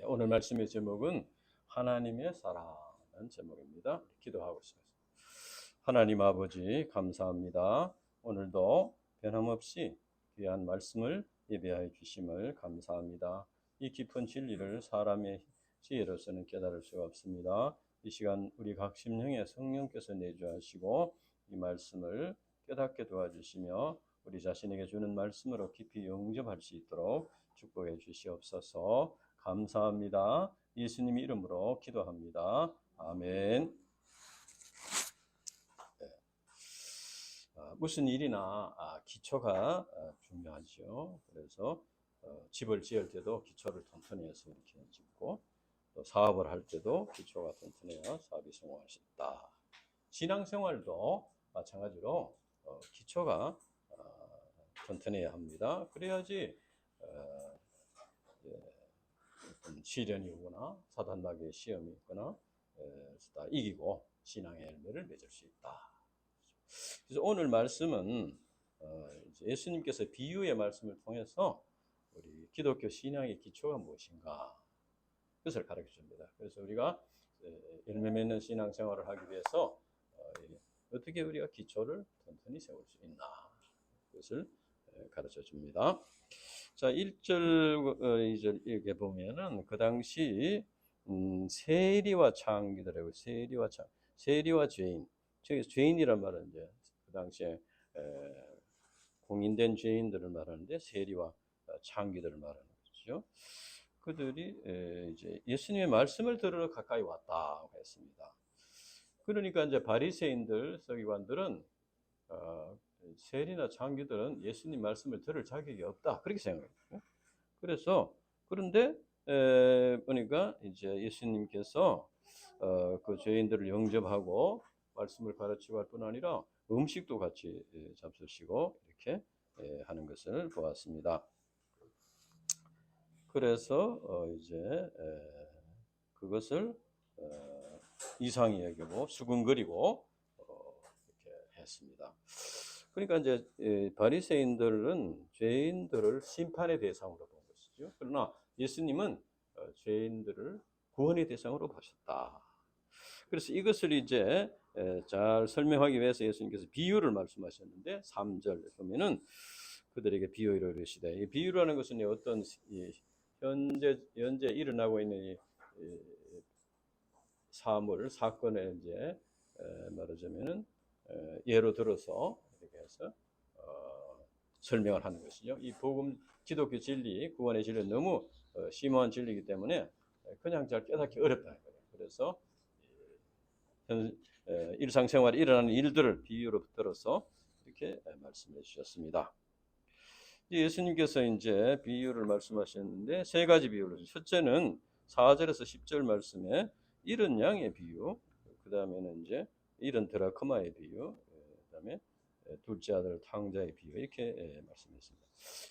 오늘 말씀의 제목은 하나님의 사랑은 제목입니다. 기도하고 있습니다. 하나님 아버지 감사합니다. 오늘도 변함없이 귀한 말씀을 예배하여 주심을 감사합니다. 이 깊은 진리를 사람의 지혜로서는 깨달을 수가 없습니다. 이 시간 우리 각 심령의 성령께서 내주하시고 이 말씀을 깨닫게 도와주시며 우리 자신에게 주는 말씀으로 깊이 영접할 수 있도록 축복해 주시옵소서. 감사합니다. 예수님 이름으로 기도합니다. 아멘. 무슨 일이나 기초가 중요하죠. 그래서 집을 지을 때도 기초를 튼튼히 해서 이렇게 짓고, 또 사업을 할 때도 기초가 튼튼해야 사업이 성공할 수 있다. 신앙생활도 마찬가지로 기초가 튼튼해야 합니다. 그래야지 시련이 오거나 사단마귀의 시험이 있거나 다 이기고 신앙의 열매를 맺을 수 있다. 그래서 오늘 말씀은 예수님께서 비유의 말씀을 통해서 우리 기독교 신앙의 기초가 무엇인가 그것을 가르쳐 줍니다. 그래서 우리가 열매 맺는 신앙생활을 하기 위해서 어떻게 우리가 기초를 튼튼히 세울 수 있나 그것을 가르쳐 줍니다. 자, 1절, 2절 이렇게 보면은 그 당시 세리와 창기들하고 세리와 죄인. 저기 죄인이란 말은 이제 그 당시에 공인된 죄인들을 말하는데 세리와 창기들을 말하는 거죠. 그들이 이제 예수님의 말씀을 들으러 가까이 왔다고 했습니다. 그러니까 이제 바리새인들, 서기관들은 세리나 창기들은 예수님 말씀을 들을 자격이 없다 그렇게 생각했어요. 그래서 그런데 보니까 이제 예수님께서 그 죄인들을 영접하고 말씀을 가르치고 할 뿐 아니라 음식도 같이 잡수시고 이렇게 하는 것을 보았습니다. 그래서 이제 그것을 이상히 여기고 수근거리고 이렇게 했습니다. 그러니까 이제 바리새인들은 죄인들을 심판의 대상으로 본 것이죠. 그러나 예수님은 죄인들을 구원의 대상으로 보셨다. 그래서 이것을 이제 잘 설명하기 위해서 예수님께서 비유를 말씀하셨는데 3절 보면은 그들에게 비유를 이르시되, 이 비유라는 것은 어떤 현재 일어나고 있는 사건을 이제 말하자면은 예로 들어서 이렇게 해서 설명을 하는 것이죠. 이 복음 기독교 진리, 구원의 진리는 너무 심오한 진리이기 때문에 그냥 잘 깨닫기 어렵다는 거예요. 그래서 일상생활에 일어나는 일들을 비유로 들어서 이렇게 말씀해 주셨습니다. 예수님께서 이제 비유를 말씀하셨는데 세 가지 비유를, 첫째는 4절에서 10절 말씀에 이른 양의 비유, 그 다음에는 이제 이른 드라크마의 비유, 그 다음에 둘째 아들 탕자의 비유 이렇게 말씀했습니다.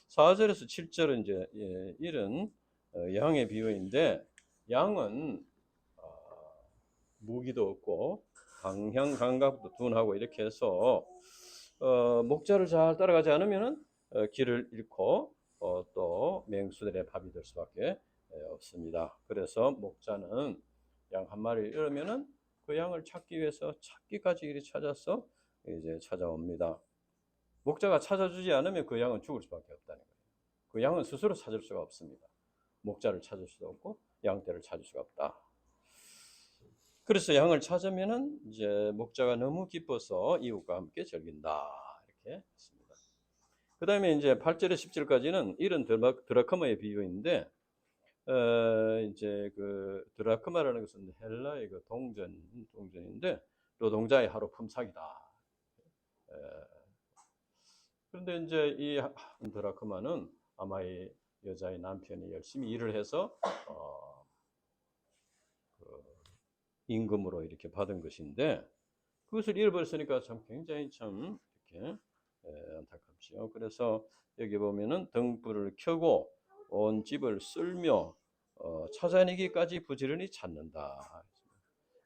4절에서 7절은 이제 이른 양의 비유인데, 양은 무기도 없고 방향 감각도 둔하고 이렇게 해서 목자를 잘 따라가지 않으면은 길을 잃고 또 맹수들의 밥이 될 수밖에 없습니다. 그래서 목자는 양 한 마리를 잃으면은 그 양을 찾기 위해서 찾기까지 이리 찾아서 이제 찾아옵니다. 목자가 찾아주지 않으면 그 양은 죽을 수밖에 없다는 거예요. 그 양은 스스로 찾을 수가 없습니다. 목자를 찾을 수도 없고 양떼를 찾을 수가 없다. 그래서 양을 찾으면은 이제 목자가 너무 기뻐서 이웃과 함께 즐긴다 이렇게 했습니다. 그 다음에 이제 8절에 10절까지는 이런 드라크마의 비유인데, 이제 그 드라크마라는 것은 헬라의 그 동전인데 노동자의 하루 품삯이다. 그런데 이제 이 드라크마는 아마 이 여자의 남편이 열심히 일을 해서 임금으로 이렇게 받은 것인데, 그것을 잃어버렸으니까 참 굉장히 참 이렇게 안타깝죠. 그래서 여기 보면은 등불을 켜고 온 집을 쓸며 찾아내기까지 부지런히 찾는다.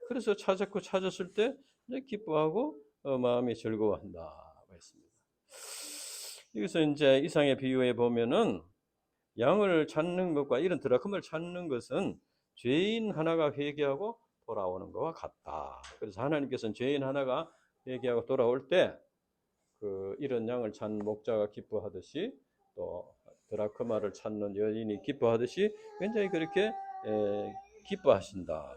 그래서 찾았을 때 이제 기뻐하고 마음이 즐거워한다고 했습니다. 여기서 이제 이상의 비유에 보면은 양을 찾는 것과 이런 드라크마를 찾는 것은 죄인 하나가 회개하고 돌아오는 것과 같다. 그래서 하나님께서는 죄인 하나가 회개하고 돌아올 때 이런 양을 찾는 목자가 기뻐하듯이 또 드라크마를 찾는 여인이 기뻐하듯이 굉장히 그렇게 기뻐하신다.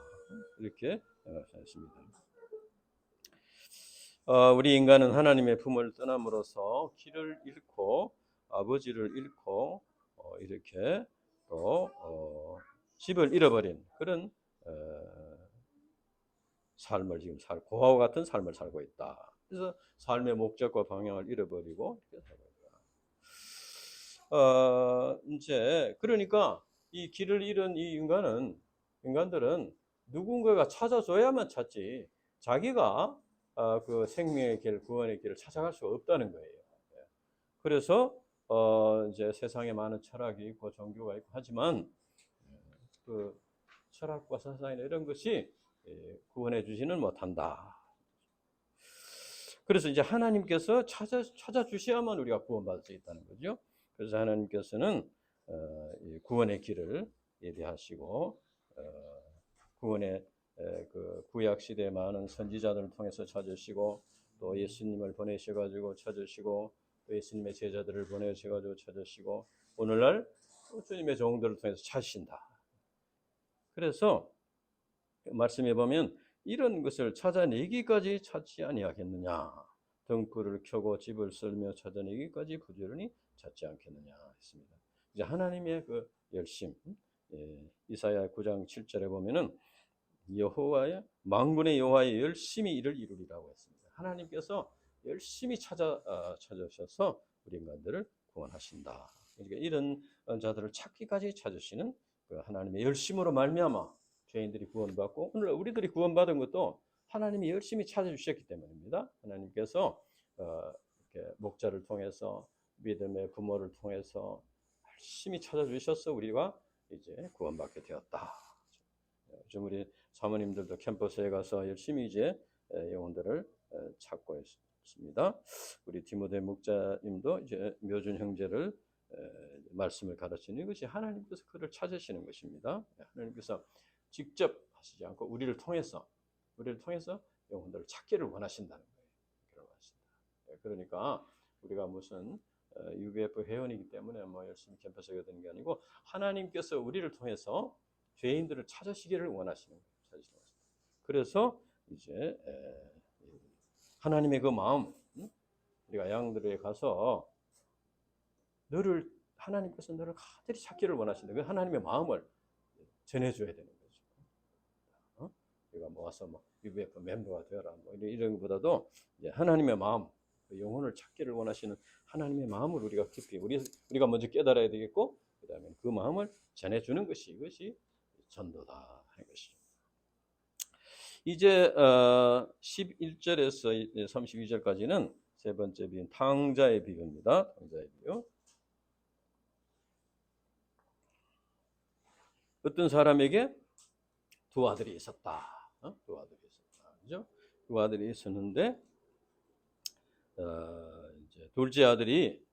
이렇게 말씀하십니다. 우리 인간은 하나님의 품을 떠남으로써 길을 잃고 아버지를 잃고 이렇게 또 집을 잃어버린 그런 삶을 지금 고아와 같은 삶을 살고 있다. 그래서 삶의 목적과 방향을 잃어버리고 이렇게 살고 있다. 이제 그러니까 이 길을 잃은 이 인간들은 누군가가 찾아줘야만 찾지 자기가 그 생명의 길, 구원의 길을 찾아갈 수가 없다는 거예요. 그래서 이제 세상에 많은 철학이 있고 종교가 있고 하지만 그 철학과 사상이나 이런 것이 구원해 주지는 못한다. 그래서 이제 하나님께서 찾아주셔야만 우리가 구원받을 수 있다는 거죠. 그래서 하나님께서는 구원의 길을 예비하시고 구원의 그 구약 시대의 많은 선지자들을 통해서 찾으시고 또 예수님을 보내셔가지고 찾으시고 또 예수님의 제자들을 보내셔가지고 찾으시고 오늘날 주님의 종들을 통해서 찾으신다. 그래서 말씀해 보면 이런 것을 찾아내기까지 찾지 아니하겠느냐. 등불을 켜고 집을 썰며 찾아내기까지 부지런히 찾지 않겠느냐 했습니다. 이제 하나님의 그 열심, 이사야 9장 7절에 보면은 여호와의 만군의 여호와의 열심히 이를 이루리라고 했습니다. 하나님께서 열심히 찾으셔서 우리 인간들을 구원하신다. 그러니까 이런 자들을 찾기까지 찾으시는 그 하나님의 열심으로 말미암아 죄인들이 구원받고 오늘 우리들이 구원받은 것도 하나님이 열심히 찾아주셨기 때문입니다. 하나님께서 이렇게 목자를 통해서 믿음의 부모를 통해서 열심히 찾아주셔서 우리가 이제 구원받게 되었다. 요즘 우리 사모님들도 캠퍼스에 가서 열심히 이제 영혼들을 찾고 있습니다. 우리 디모데 목자님도 이제 묘준 형제를 말씀을 가르치는 것이 하나님께서 그를 찾으시는 것입니다. 하나님께서 직접 하시지 않고 우리를 통해서 영혼들을 찾기를 원하신다는 거예요. 그러니까 우리가 무슨 UBF 회원이기 때문에 뭐 열심히 캠퍼스에 가는 게 아니고 하나님께서 우리를 통해서 죄인들을 찾으시기를 원하시는 거예요. 그래서 이제 하나님의 그 마음, 우리가 양들에 가서 하나님께서 너를 가득히 찾기를 원하신다. 그 하나님의 마음을 전해줘야 되는 거죠. 우리가 모아서 뭐 UBF 멤버가 되어라 뭐 이런 것보다도 이제 하나님의 마음, 그 영혼을 찾기를 원하시는 하나님의 마음을 우리가 깊이 우리가 먼저 깨달아야 되겠고 그다음에 그 마음을 전해주는 것이 이것이 전도다 하는 것이죠. 이제 11절에서 32절까지는 세 번째 비유, 탕자의 비유입니다. 탕자의 비유. 어떤 사람에게 두 아들이 있었다. 두 아들이 있었다. 그죠? 두 아들이 있었는데 이제 둘째 아들이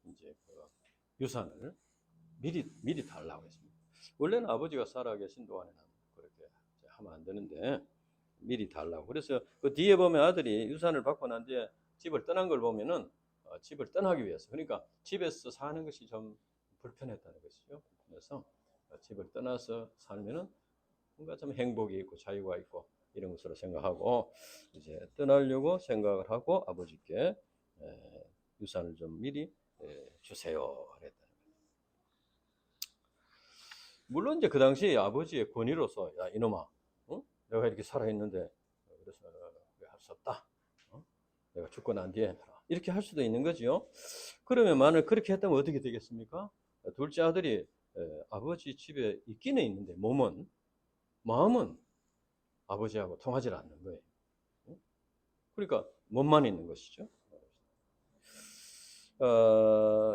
이제 그 유산을 미리 달라고 했습니다. 원래는 아버지가 살아계신 동안에는 그렇게 하면 안 되는데 미리 달라고. 그래서 그 뒤에 보면 아들이 유산을 받고 난 뒤에 집을 떠난 걸 보면은 집을 떠나기 위해서, 그러니까 집에서 사는 것이 좀 불편했다는 것이죠. 그래서 집을 떠나서 살면은 뭔가 좀 행복이 있고 자유가 있고 이런 것으로 생각하고 이제 떠나려고 생각을 하고 아버지께 유산을 좀 미리 주세요 그랬다는 거예요. 물론 이제 그 당시 아버지의 권위로서 야 이놈아, 내가 이렇게 살아있는데 그래서 할 수 없다. 내가 죽고 난 뒤에 이렇게 할 수도 있는 거지요. 그러면 만약 그렇게 했다면 어떻게 되겠습니까? 둘째 아들이 아버지 집에 있기는 있는데 마음은 아버지하고 통하지 않는 거예요. 그러니까 몸만 있는 것이죠.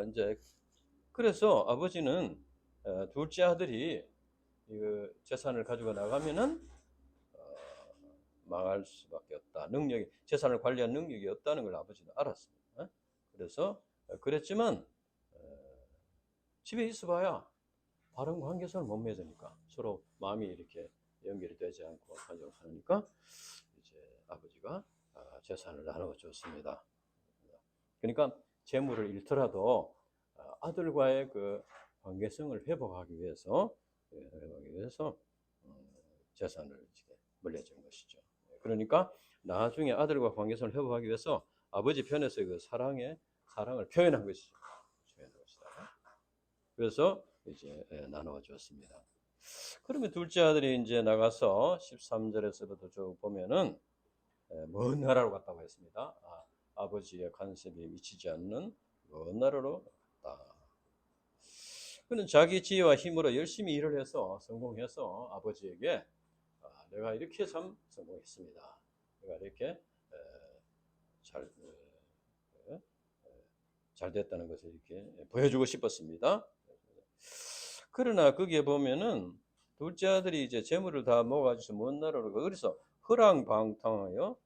이제 그래서 아버지는 둘째 아들이 재산을 가지고 나가면은 망할 수밖에 없다. 재산을 관리할 능력이 없다는 걸 아버지는 알았습니다. 그래서 그랬지만 집에 있어봐야 바른 관계성을 못 맺으니까 서로 마음이 이렇게 연결이 되지 않고 하니까 이제 아버지가 재산을 나누어 줬습니다. 그러니까 재물을 잃더라도 아들과의 그 관계성을 회복하기 위해서 재산을 물려준 것이죠. 그러니까 나중에 아들과 관계성을 회복하기 위해서 아버지 편에서 그 사랑을 표현한 것이죠. 그래서 이제 나누어 줬습니다. 그러면 둘째 아들이 이제 나가서 13절에서부터 쭉 보면은 먼 나라로 갔다고 했습니다. 아버지의 간섭이 미치지 않는 먼 나라로 갔다. 그는 자기 지혜와 힘으로 열심히 일을 해서 성공해서 아버지에게 내가 이렇게 참 성공했습니다. 내가 이렇게 잘 됐다는 것을 이렇게 보여주고 싶었습니다. 그러나 거기에 보면은 둘째 아들이 이제 재물을 다 모아가지고 먼 나라로 그래서 허랑방탕하여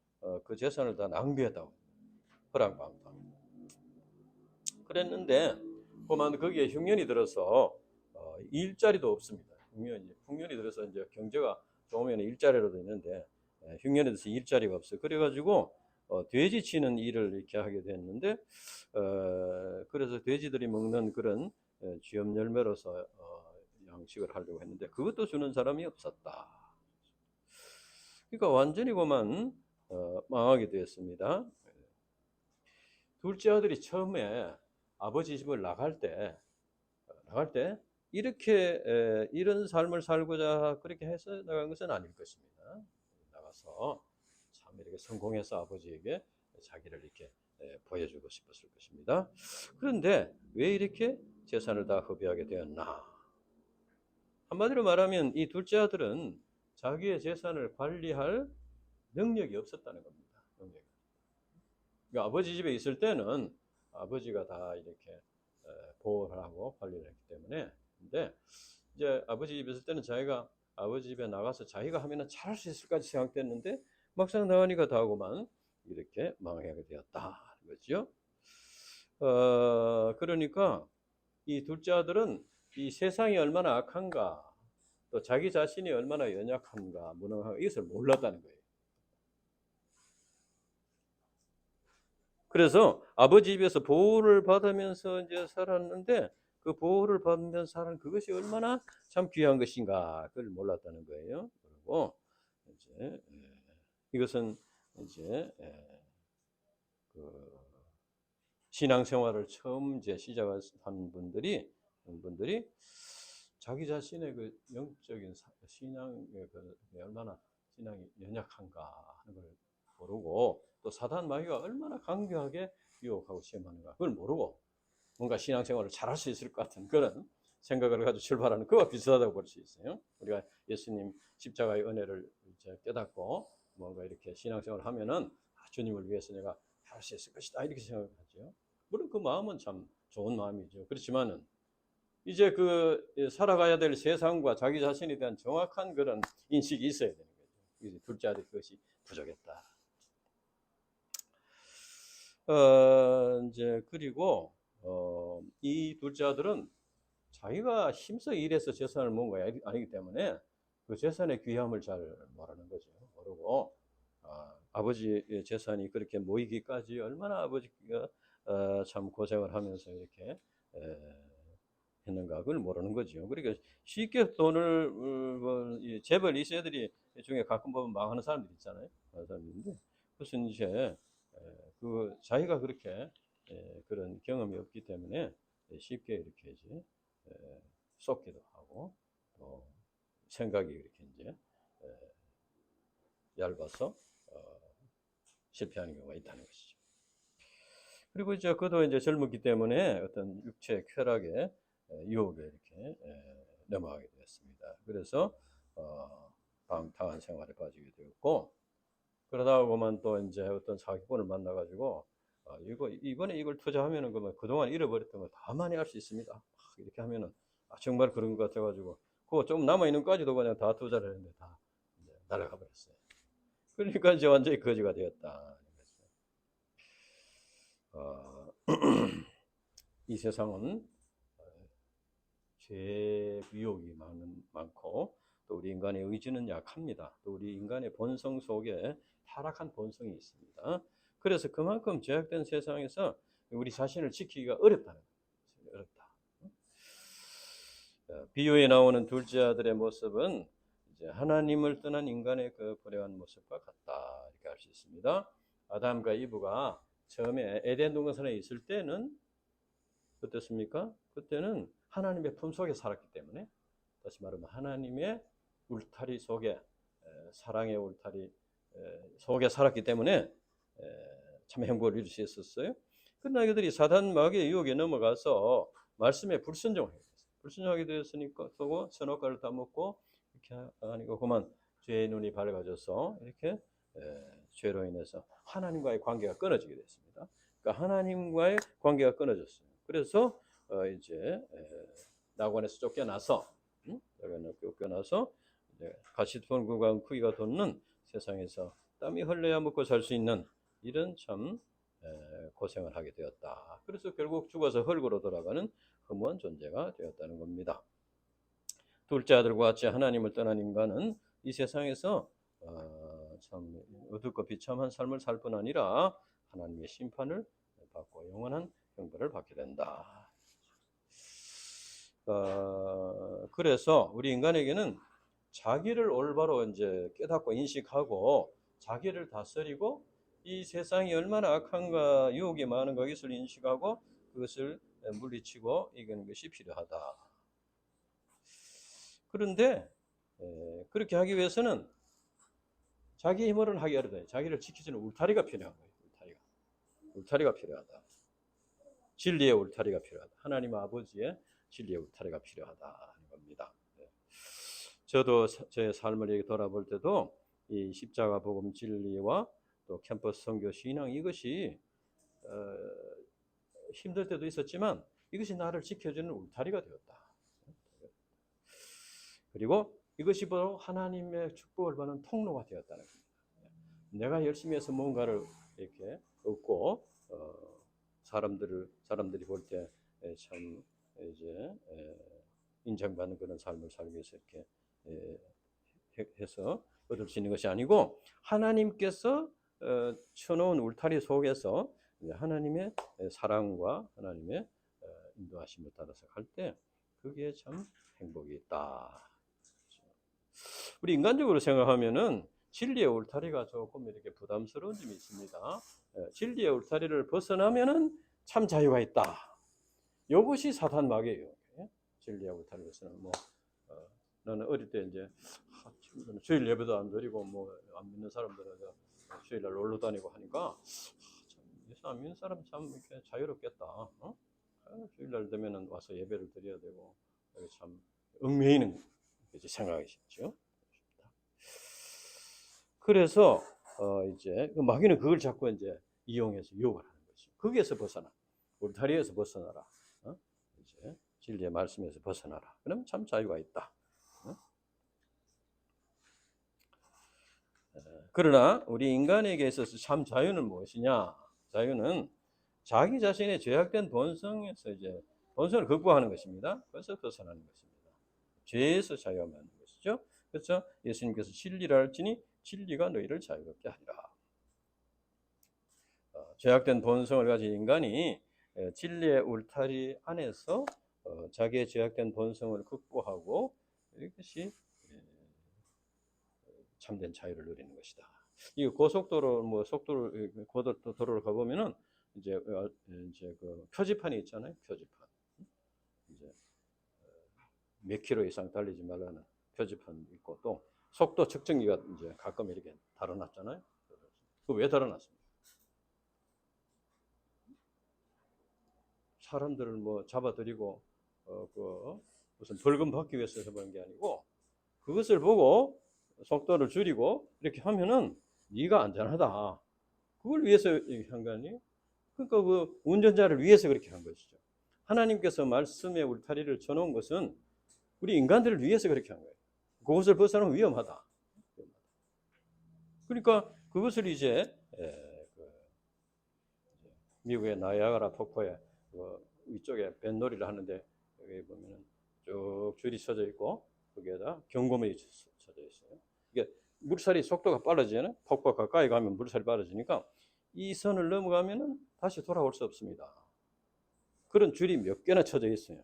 그 재산을 다 낭비했다고. 허랑방탕. 그랬는데 그만 거기에 흉년이 들어서 일자리도 없습니다. 흉년이 들어서 이제 경제가 좋으면 일자리로도 있는데 흉년이 들어서 일자리가 없어요. 그래가지고 돼지 치는 일을 이렇게 하게 됐는데 그래서 돼지들이 먹는 그런 쥐염 열매로서 양식을 하려고 했는데 그것도 주는 사람이 없었다. 그러니까 완전히 그만 망하게 되었습니다. 둘째 아들이 처음에 아버지 집을 나갈 때 이렇게 이런 삶을 살고자 그렇게 해서 나간 것은 아닐 것입니다. 나가서 참 이렇게 성공해서 아버지에게 자기를 이렇게 보여주고 싶었을 것입니다. 그런데 왜 이렇게 재산을 다 허비하게 되었나? 한마디로 말하면 이 둘째 아들은 자기의 재산을 관리할 능력이 없었다는 겁니다. 그러니까 아버지 집에 있을 때는 아버지가 다 이렇게 보호를 하고 관리를 했기 때문에 근데 이제 아버지 집에 있을 때는 자기가 아버지 집에 나가서 자기가 하면은 잘할 수 있을까 생각됐는데 막상 나가니까 다 하고만 이렇게 망하게 되었다 그렇죠? 그러니까 이 둘째 아들은 이 세상이 얼마나 악한가 또 자기 자신이 얼마나 연약한가 무능한가 이것을 몰랐다는 거예요. 그래서 아버지 집에서 보호를 받으면서 이제 살았는데 그 보호를 받으면서 사는 그것이 얼마나 참 귀한 것인가 그걸 몰랐다는 거예요. 그리고 이제 이것은 이제 그 신앙생활을 처음 이제 시작한 분들이 자기 자신의 그 영적인 신앙의 그 얼마나 신앙이 연약한가 하는 걸 모르고 또 사단 마귀가 얼마나 강력하게 유혹하고 시험하는가 그걸 모르고 뭔가 신앙생활을 잘할 수 있을 것 같은 그런 생각을 가지고 출발하는 그와 비슷하다고 볼 수 있어요. 우리가 예수님 십자가의 은혜를 이제 깨닫고 뭔가 이렇게 신앙생활을 하면은 주님을 위해서 내가 할 수 있을 것이다 이렇게 생각하죠. 물론 그 마음은 참 좋은 마음이죠. 그렇지만은 이제 그 살아가야 될 세상과 자기 자신에 대한 정확한 그런 인식이 있어야 되는 거죠. 둘째 아들 그것이 부족했다. 이제 그리고 이 둘째 아들은 자기가 힘써 일해서 재산을 모은 거 아니기 때문에 그 재산의 귀함을 잘 모르는 거죠. 모르고 아버지의 재산이 그렇게 모이기까지 얼마나 아버지가 참 고생을 하면서 이렇게 했는가 그걸 모르는 거죠. 그러니까 쉽게 돈을 재벌 2세들이 중에 가끔 보면 망하는 사람들 있잖아요. 그런 사람인데 그것은 이제 그 자기가 그렇게 그런 경험이 없기 때문에 쉽게 이렇게 이제 쏟기도 하고 또 생각이 이렇게 이제 얇아서 실패하는 경우가 있다는 것이죠. 그리고 이제 그도 이제 젊었기 때문에 어떤 육체 쾌락에 유혹에 이렇게 넘어가게 되었습니다. 그래서 방탕한 생활에 빠지게 되었고 그러다 보면 또 이제 어떤 사기꾼을 만나가지고 이번에 이걸 투자하면은 그동안 잃어버렸던 거 다 많이 할 수 있습니다. 이렇게 하면은 정말 그런 것 같아가지고 그거 좀 남아 있는 까지도 그냥 다 투자를 했는데 다 날아가 버렸어요. 그러니까 이제 완전히 거지가 되었다. 이 세상은 죄 유혹이 많고 또 우리 인간의 의지는 약합니다. 또 우리 인간의 본성 속에 타락한 본성이 있습니다. 그래서 그만큼 죄악된 세상에서 우리 자신을 지키기가 어렵다는 거예요. 어렵다. 비유에 나오는 둘째 아들의 모습은 이제 하나님을 떠난 인간의 그 불행한 모습과 같다 이렇게 할 수 있습니다. 아담과 이브가 처음에 에덴 동산에 있을 때는 어떻습니까? 그때는 하나님의 품속에 살았기 때문에, 다시 말하면 하나님의 울타리 속에, 사랑의 울타리 속에 살았기 때문에 참 행복을 누릴 수 있었어요. 그러나 그들이 사단 마귀의 유혹에 넘어가서 말씀에 불순종하게 되었으니까 또 선악과를 다 먹고 이렇게 아니고 그만 죄의 눈이 밝아져서 이렇게 죄로 인해서 하나님과의 관계가 끊어지게 됐습니다. 그러니까 하나님과의 관계가 끊어졌어요. 그래서 이제 낙원에서 쫓겨나서 가시덤불과 크기가 돋는 세상에서 땀이 흘려야 먹고 살 수 있는 이런 참 고생을 하게 되었다. 그래서 결국 죽어서 흙으로 돌아가는 허무한 존재가 되었다는 겁니다. 둘째 아들과 같이 하나님을 떠난 인간은 이 세상에서 참 어둡고 비참한 삶을 살 뿐 아니라 하나님의 심판을 받고 영원한 형벌을 받게 된다. 그래서 우리 인간에게는 자기를 올바로 이제 깨닫고 인식하고 자기를 다스리고 이 세상이 얼마나 악한가 유혹이 많은가 이것을 인식하고 그것을 물리치고 이기는 것이 필요하다. 그런데 그렇게 하기 위해서는 자기 힘으로는 하기 어렵다. 자기를 지키주는 울타리가 필요한 거예요. 울타리가 필요하다. 진리의 울타리가 필요하다. 하나님 아버지의 진리의 울타리가 필요하다 하는 겁니다. 저도 제 삶을 이렇게 돌아볼 때도 이 십자가 복음 진리와 또 캠퍼스 선교 신앙 이것이 힘들 때도 있었지만 이것이 나를 지켜주는 울타리가 되었다. 그리고 이것이 바로 하나님의 축복을 받는 통로가 되었다는 겁니다. 내가 열심히 해서 뭔가를 이렇게 얻고 사람들이 볼 때 참 이제 인정받는 그런 삶을 살기 위해서 이렇게 해서 얻을 수 있는 것이 아니고 하나님께서 쳐놓은 울타리 속에서 하나님의 사랑과 하나님의 인도하심을 따라서 갈 때 그게 참 행복이 있다. 우리 인간적으로 생각하면은 진리의 울타리가 조금 이렇게 부담스러운 점이 있습니다. 진리의 울타리를 벗어나면은 참 자유가 있다. 이것이 사탄 마귀예요. 진리의 울타리 벗어나면 나는 어릴 때 이제 주일 예배도 안 드리고 뭐 안 믿는 사람들은 주일날 놀러 다니고 하니까 예수 안 믿는 사람 참 이렇게 자유롭겠다. 주일날 되면은 와서 예배를 드려야 되고 참 얽매이는 생각이시죠. 그래서 이제 마귀는 그걸 자꾸 이제 이용해서 유혹을 하는 거죠. 거기에서 벗어나, 울타리에서 벗어나라. 이제 진리의 말씀에서 벗어나라. 그러면 참 자유가 있다. 그러나 우리 인간에게 있어서 참 자유는 무엇이냐? 자유는 자기 자신의 죄악된 본성에서 이제 본성을 극복하는 것입니다. 그래서 벗어나는 것입니다. 죄에서 자유하는 것이죠. 그래서 예수님께서 진리를 알지니 진리가 너희를 자유롭게 하리라. 죄악된 본성을 가진 인간이 진리의 울타리 안에서 자기의 죄악된 본성을 극복하고 이것이 참된 자유를 누리는 것이다. 이 고속도로 뭐 고속도로를 가보면은 이제 그 표지판이 있잖아요. 표지판 이제 몇 킬로 이상 달리지 말라는 표지판 있고 또 속도 측정기가 이제 가끔 이렇게 달아놨잖아요. 그 왜 달아놨습니까? 사람들을 뭐 잡아들이고 그 무슨 벌금 받기 위해서 해보는 게 아니고 그것을 보고 속도를 줄이고 이렇게 하면은 네가 안전하다. 그걸 위해서 한 거 아니에요? 그러니까 그 운전자를 위해서 그렇게 한 것이죠. 하나님께서 말씀의 울타리를 쳐놓은 것은 우리 인간들을 위해서 그렇게 한 거예요. 그것을 벗어나면 위험하다. 그러니까 그것을 이제 미국의 나이아가라 폭포에 위쪽에 뱃놀이를 하는데 여기 보면은 쭉 줄이 쳐져 있고 거기에다 경고물이 쳐져 있어요. 이게 물살이 속도가 빨라지잖아요. 폭포 가까이 가면 물살이 빨라지니까 이 선을 넘어가면은 다시 돌아올 수 없습니다. 그런 줄이 몇 개나 쳐져 있어요.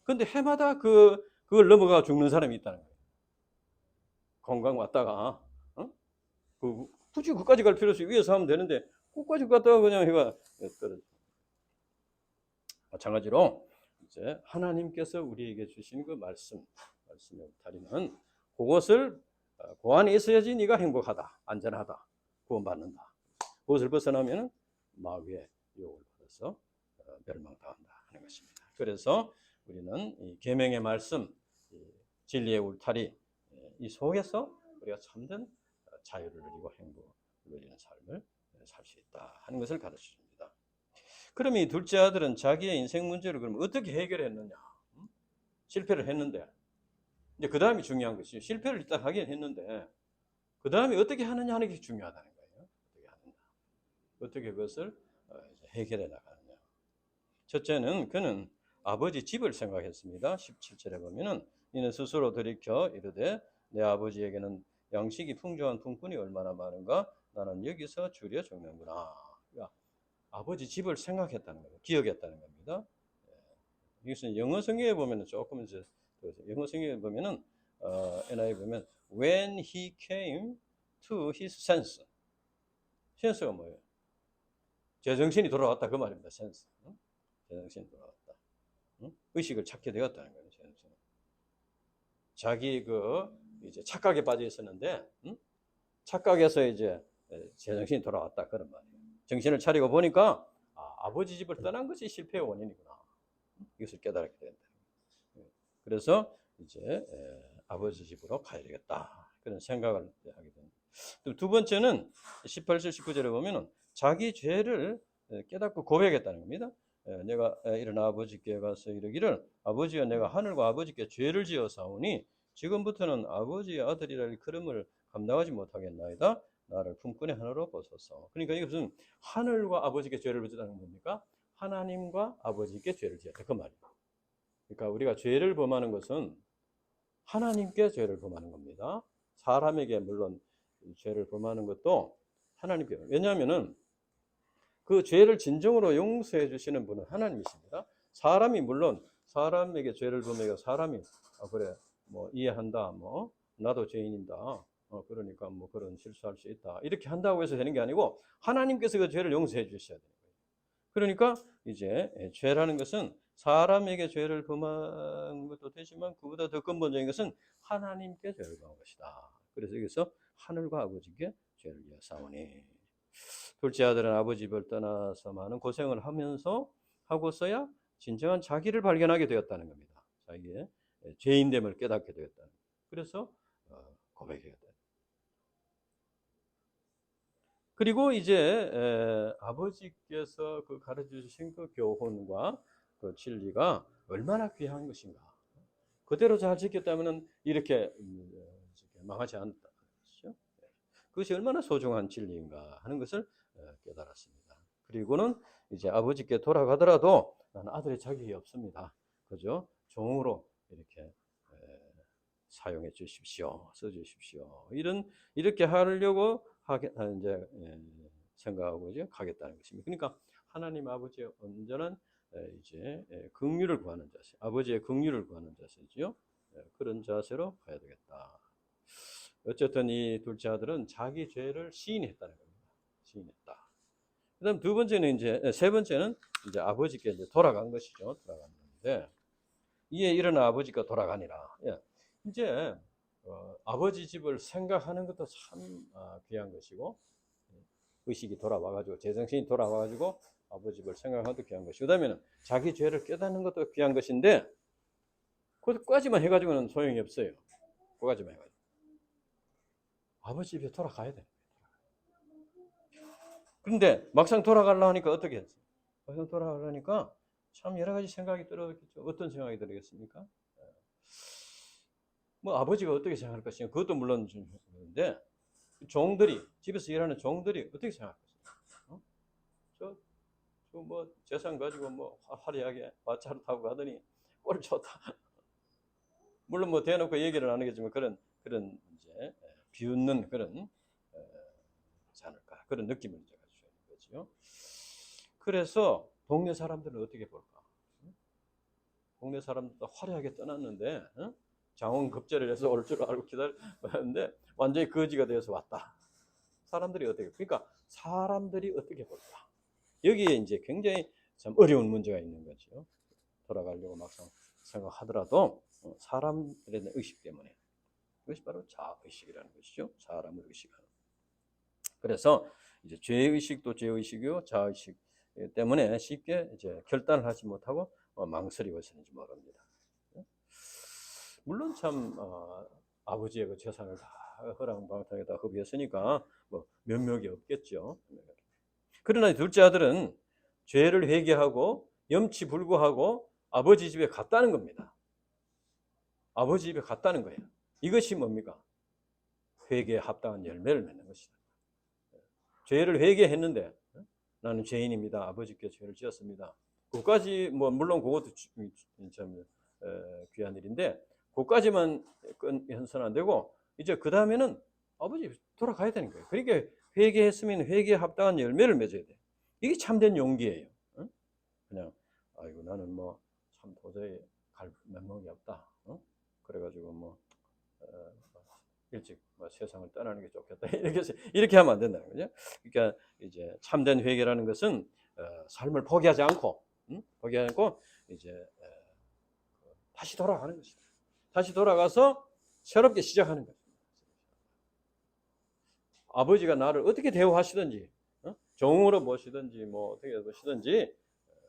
근데 해마다 그걸 넘어가 죽는 사람이 있다는 거예요. 관광 왔다가 굳이 그까지 갈 필요 없이 위에서 하면 되는데 끝까지 갔다가 그냥 해가 떨어져. 마찬가지로 이제 하나님께서 우리에게 주신 그 말씀의 울타리는 그것을 그 안에 있어야지 네가 행복하다, 안전하다, 구원받는다. 그것을 벗어나면 마귀의 유혹을 받아서 멸망당한다 하는 것입니다. 그래서 우리는 이 계명의 말씀, 이 진리의 울타리 이 속에서 우리가 참된 자유를 누리고 행복을 누리는 삶을 살 수 있다 하는 것을 가르쳐 줍니다. 그럼 이 둘째 아들은 자기의 인생 문제를 그럼 어떻게 해결했느냐? 실패를 했는데 이제 그 다음이 중요한 것이죠. 실패를 일단 하긴 했는데 그 다음에 어떻게 하느냐 하는 게 중요하다는 거예요. 어떻게 하느냐, 어떻게 그것을 해결해 나가느냐. 첫째는 그는 아버지 집을 생각했습니다. 17절에 보면은 이는 스스로 돌이켜 이르되 내 아버지에게는 양식이 풍족한 품꾼이 얼마나 많은가 나는 여기서 줄여 죽는구나. 그러니까 아버지 집을 생각했다는 거예요. 기억했다는 겁니다. 이것은 영어 성경에 보면은 조금 이제 영어 성경에 보면은 NIV 보면 when he came to his sense. sense가 뭐예요? 제정신이 돌아왔다 그 말입니다. sense. 제정신이 돌아왔다. 의식을 찾게 되었다는 거예요. 제정신. 자기 이제 착각에 빠져 있었는데 착각에서 이제 제정신이 돌아왔다 그런 말이에요. 정신을 차리고 보니까 아버지 집을 떠난 것이 실패의 원인이구나. 이것을 깨달게 된다. 그래서 이제 아버지 집으로 가야 되겠다. 그런 생각을 하게 됩니다. 두 번째는 18절 19절에 보면은 자기 죄를 깨닫고 고백했다는 겁니다. 내가 일어나 아버지께 가서 이르기를 아버지여 내가 하늘과 아버지께 죄를 지어 사오니 지금부터는 아버지의 아들이라 일컬음을 감당하지 못하겠나이다. 나를 품꾼의 하늘로 벗어서. 그러니까 이것은 하늘과 아버지께 죄를 지었다는 뭡니까? 하나님과 아버지께 죄를 지었다 그 말이에요. 그러니까 우리가 죄를 범하는 것은 하나님께 죄를 범하는 겁니다. 사람에게 물론 죄를 범하는 것도 하나님께. 왜냐하면은 그 죄를 진정으로 용서해 주시는 분은 하나님이십니다. 사람이 물론 사람에게 죄를 범해가 사람이 그래 뭐 이해한다, 뭐 나도 죄인이다, 그러니까 뭐 그런 실수할 수 있다 이렇게 한다고 해서 되는 게 아니고 하나님께서 그 죄를 용서해 주셔야 돼요. 그러니까 이제 죄라는 것은 사람에게 죄를 범한 것도 되지만 그보다 더 근본적인 것은 하나님께 죄를 범한 것이다. 그래서 여기서 하늘과 아버지께 죄를 지어 사오니 둘째 아들은 아버지 집을 떠나서 많은 고생을 하고서야 진정한 자기를 발견하게 되었다는 겁니다. 자기의 죄인됨을 깨닫게 되었다는. 그래서 고백했다. 그리고 이제 아버지께서 그 가르쳐 주신 그 교훈과 그 진리가 얼마나 귀한 것인가. 그대로 잘 지켰다면 이렇게 망하지 않았다는 것이죠. 그것이 얼마나 소중한 진리인가 하는 것을 깨달았습니다. 그리고는 이제 아버지께 돌아가더라도 나는 아들의 자격이 없습니다. 그죠? 종으로 이렇게 사용해 주십시오. 써 주십시오. 이렇게 하려고 이제 생각하고 이제 가겠다는 것입니다. 그러니까 하나님 아버지의 온전한 이제 긍휼을 구하는 자세, 아버지의 긍휼을 구하는 자세죠. 그런 자세로 가야 되겠다. 어쨌든 이 둘째 아들은 자기 죄를 시인했다는 겁니다. 시인했다. 그다음 두 번째는 이제 세 번째는 이제 아버지께 이제 돌아간 것이죠. 돌아갔는데 이에 일어나 아버지가 돌아가니라. 예. 이제 아버지 집을 생각하는 것도 참 귀한 것이고 의식이 돌아와가지고 제정신이 돌아와가지고 아버지 집을 생각하는 것도 귀한 것이고 그다음에는 자기 죄를 깨닫는 것도 귀한 것인데 그것까지만 해가지고는 소용이 없어요. 그것까지만 해가지고 아버지 집에 돌아가야 돼. 그런데 막상 돌아가려고 하니까 어떻게 했어요? 막상 돌아가려니까 참 여러 가지 생각이 들었겠죠. 어떤 생각이 들겠습니까? 뭐 아버지가 어떻게 생각할 것인가 그것도 물론 중요한데 종들이 집에서 일하는 종들이 어떻게 생각할 것인가? 저 뭐 재산 가지고 뭐 화려하게 마차를 타고 가더니 꼴 좋다. 물론 뭐 대놓고 얘기를 안 하겠지만 그런 이제 비웃는 그런 지 않을까 그런 느낌을 이제 가지고 있는 거죠. 그래서 동네 사람들은 어떻게 볼까? 동네 사람들도 화려하게 떠났는데 장원급제를 해서 올 줄 알고 기다렸는데 완전히 거지가 되어서 왔다. 사람들이 어떻게? 그러니까 사람들이 어떻게 볼까? 여기에 이제 굉장히 참 어려운 문제가 있는 거죠. 돌아가려고 막상 생각하더라도 사람들의 의식 때문에 그것이 바로 자의식이라는 것이죠. 사람을 의식하는. 그래서 이제 죄의식도 죄의식이고 자의식 때문에 쉽게 이제 결단을 하지 못하고 망설이고 있었는지 모릅니다. 물론 참 아버지의 그 재산을 다 허랑방탕에 다 허비했으니까 뭐 면목이 없겠죠. 그러나 둘째 아들은 죄를 회개하고 염치불구하고 아버지 집에 갔다는 겁니다. 아버지 집에 갔다는 거예요. 이것이 뭡니까? 회개에 합당한 열매를 맺는 것이다. 죄를 회개했는데 나는 죄인입니다. 아버지께 죄를 지었습니다. 그까지 뭐 물론 그것도 참 귀한 일인데 그까지만 현선 안 되고 이제 그 다음에는 아버지 돌아가야 되는 거예요. 그러니까 회개했으면 회개에 합당한 열매를 맺어야 돼. 이게 참된 용기예요. 그냥 아이고 나는 뭐 참 도저히 갈 면목이 없다. 그래가지고 뭐 일찍 뭐 세상을 떠나는 게 좋겠다. 이렇게 하면 안 된다는 거죠. 그러니까 이제 참된 회개라는 것은 삶을 포기하지 않고 포기하지 않고 이제 다시 돌아가는 것이다. 다시 돌아가서 새롭게 시작하는 것입니다. 아버지가 나를 어떻게 대우하시든지 정으로 모시든지 뭐 어떻게 모시든지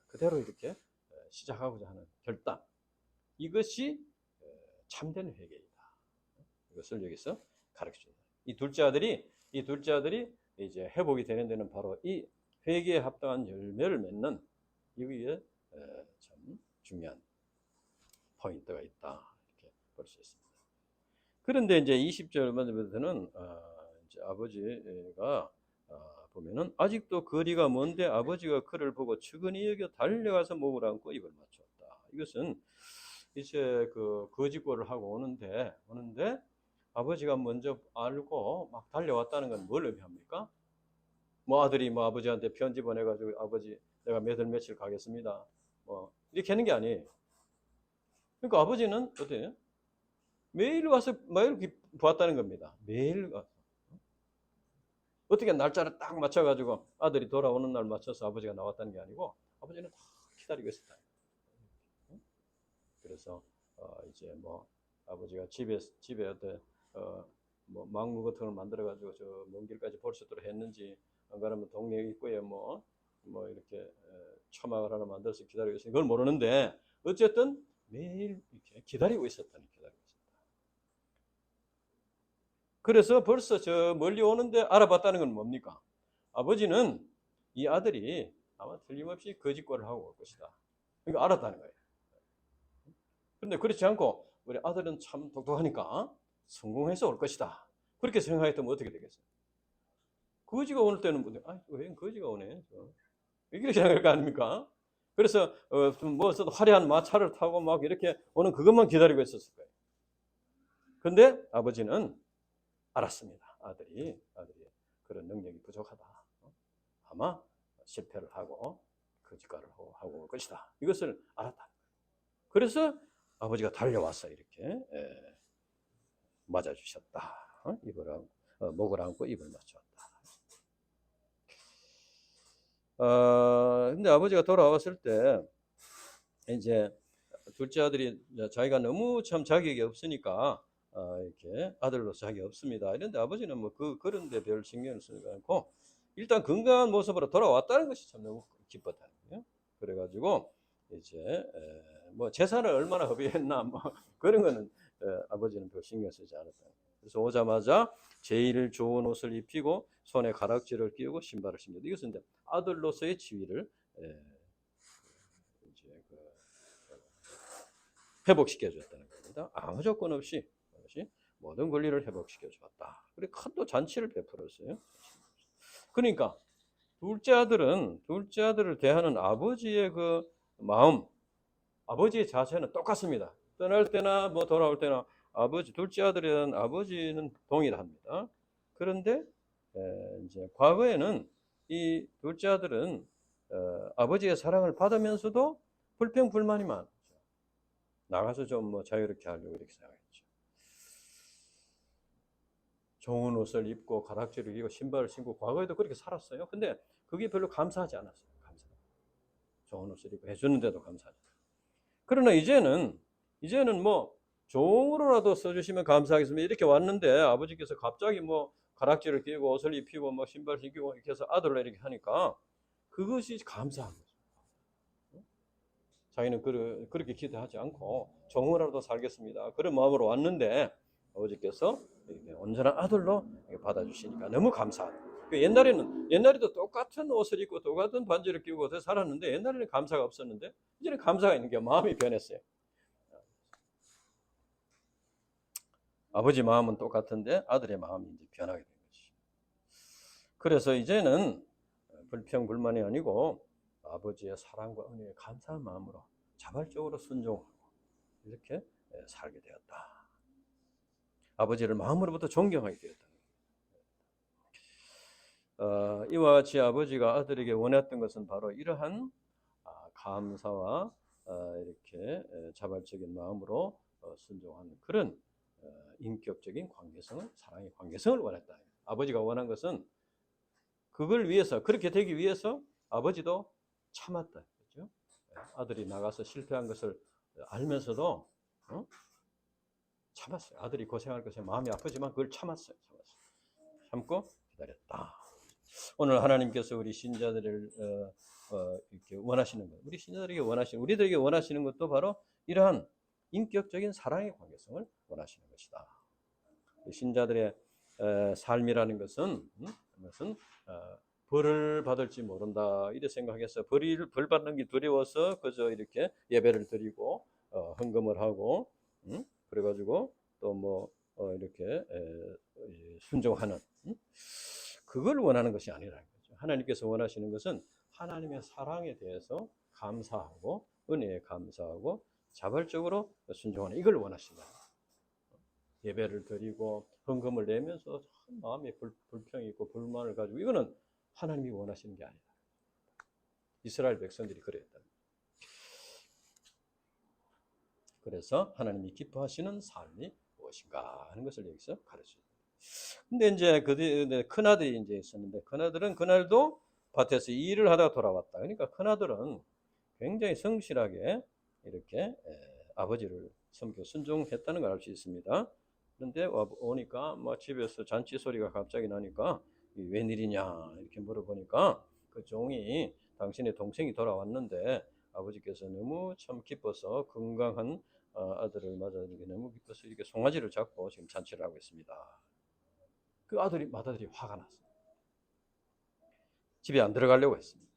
그대로 이렇게 시작하고자 하는 결단, 이것이 참된 회개이다. 이것을 여기서 가르쳐줍니다. 이 둘째 아들이 이제 회복이 되는 데는 바로 이 회개에 합당한 열매를 맺는 여기에 참 중요한 포인트가 있다. 이렇게 볼 수 있습니다. 그런데 이제 20절 먼저부터는 이제 아버지가 보면은 아직도 거리가 먼데 아버지가 그를 보고 측은히 여겨 달려가서 목을 안고 입을 맞췄다. 이것은 이제 그 거짓골을 하고 오는데 아버지가 먼저 알고 막 달려왔다는 건 뭘 의미합니까? 뭐 아들이 뭐 아버지한테 편지 보내가지고 아버지 내가 몇 월 며칠 가겠습니다. 뭐 이렇게 하는 게 아니에요. 그러니까 아버지는 어때요? 매일 와서 매일 보았다는 겁니다. 매일 와서. 어떻게 날짜를 딱 맞춰가지고 아들이 돌아오는 날 맞춰서 아버지가 나왔다는 게 아니고 아버지는 다 기다리고 있었다. 그래서 이제 뭐 아버지가 집에 어때 뭐 망루 같은 걸 만들어가지고 저 먼 길까지 볼 수 있도록 했는지 안 그러면 동네 입구에 뭐 이렇게 초막을 하나 만들어서 기다리고 있으니 그걸 모르는데 어쨌든 매일 이렇게 기다리고 있었다. 그래서 벌써 저 멀리 오는데 알아봤다는 건 뭡니까? 아버지는 이 아들이 아마 틀림없이 거짓말을 하고 올 것이다. 그러니까 알았다는 거예요. 그런데 그렇지 않고 우리 아들은 참 똑똑하니까 성공해서 올 것이다. 그렇게 생각했다면 어떻게 되겠어요? 거지가 오는 때는 왜 거지가 오네? 이렇게 생각할 거 아닙니까? 그래서 뭐 화려한 마차를 타고 막 이렇게 오는 그것만 기다리고 있었을 거예요. 그런데 아버지는 알았습니다. 아들이 그런 능력이 부족하다. 아마 실패를 하고 거짓말을 하고 올 것이다. 이것을 알았다. 그래서 아버지가 달려와서 이렇게 맞아주셨다. 목을 안고 입을 맞췄다. 근데 아버지가 돌아왔을 때 이제 둘째 아들이 자기가 너무 참 자격이 없으니까 이렇게 아들로서 자격이 없습니다. 이런데 아버지는 뭐 그런데 별 신경을 쓰지 않고 일단 건강한 모습으로 돌아왔다는 것이 참 너무 기뻤다는 거예요. 그래가지고 이제 뭐 재산을 얼마나 허비했나 뭐 그런 거는 아버지는 별 신경 쓰지 않았다. 그래서 오자마자 제일 좋은 옷을 입히고 손에 가락지를 끼우고 신발을 신겼다. 이것은 이제 아들로서의 지위를 이제 회복시켜 줬다는 겁니다. 아무 조건 없이 모든 권리를 회복시켜 줬다. 그리고 큰 또 잔치를 베풀었어요. 그러니까 둘째 아들을 대하는 아버지의 그 마음, 아버지의 자세는 똑같습니다. 떠날 때나 뭐 돌아올 때나 아버지 둘째 아들이란 아버지는 동일합니다. 그런데 이제 과거에는 이 둘째 아들은 아버지의 사랑을 받으면서도 불평불만이 많았죠. 나가서 좀 뭐 자유롭게 하려고 이렇게 생각했죠. 좋은 옷을 입고 가락지를 입고 신발을 신고 과거에도 그렇게 살았어요. 근데 그게 별로 감사하지 않았어요. 좋은 옷을 입고 해주는데도 감사하지. 그러나 이제는 뭐 종으로라도 써주시면 감사하겠습니다. 이렇게 왔는데 아버지께서 갑자기 뭐 가락지를 끼고 옷을 입히고 뭐 신발 신기고 이렇게 해서 아들로 이렇게 하니까 그것이 감사한 거죠. 자기는 그렇게 기대하지 않고 종으로라도 살겠습니다. 그런 마음으로 왔는데 아버지께서 온전한 아들로 받아주시니까 너무 감사하다. 옛날에도 똑같은 옷을 입고 똑같은 반지를 끼고 살았는데 옛날에는 감사가 없었는데 이제는 감사가 있는 게 마음이 변했어요. 아버지 마음은 똑같은데 아들의 마음이 이제 변하게 된 거지. 그래서 이제는 불평불만이 아니고 아버지의 사랑과 은혜에 감사한 마음으로 자발적으로 순종하고 이렇게 살게 되었다. 아버지를 마음으로부터 존경하게 되었다. 이와 같이 아버지가 아들에게 원했던 것은 바로 이러한 감사와 이렇게 자발적인 마음으로 순종하는 그런 인격적인 관계성을, 사랑의 관계성을 원했다. 아버지가 원한 것은 그걸 위해서, 그렇게 되기 위해서 아버지도 참았다. 그렇죠? 아들이 나가서 실패한 것을 알면서도 참았어요. 아들이 고생할 것에 마음이 아프지만 그걸 참았어요. 참고 기다렸다. 오늘 하나님께서 우리 신자들을 이렇게 원하시는 것, 우리 신자들에게 원하시는, 우리들에게 원하시는 것도 바로 이러한 인격적인 사랑의 관계성을 원하시는 것이다. 신자들의 삶이라는 것은 벌을 받을지 모른다 이렇게 생각해서 벌 받는 게 두려워서 그저 이렇게 예배를 드리고 헌금을 하고 그래가지고 또 뭐 이렇게 순종하는 그걸 원하는 것이 아니라는 거죠. 하나님께서 원하시는 것은 하나님의 사랑에 대해서 감사하고 은혜에 감사하고 자발적으로 순종하는 이걸 원하신다. 예배를 드리고 헌금을 내면서 마음에 불평이 있고 불만을 가지고 이거는 하나님이 원하시는 게 아니다. 이스라엘 백성들이 그랬다. 그래서 하나님이 기뻐하시는 삶이 무엇인가 하는 것을 여기서 가르쳐줍니다. 근데 이제 큰 아들이 이제 있었는데 큰 아들은 그날도 밭에서 일을 하다가 돌아왔다. 그러니까 큰 아들은 굉장히 성실하게 이렇게 아버지를 섬겨 순종했다는 걸 알 수 있습니다. 그런데 오니까 뭐 집에서 잔치 소리가 갑자기 나니까 웬일이냐 이렇게 물어보니까 그 종이 당신의 동생이 돌아왔는데 아버지께서 너무 참 기뻐서 건강한 아들을 맞아들인 게 너무 기뻐서 이렇게 송아지를 잡고 지금 잔치를 하고 있습니다. 그 맏아들이 화가 났어요. 집에 안 들어가려고 했습니다.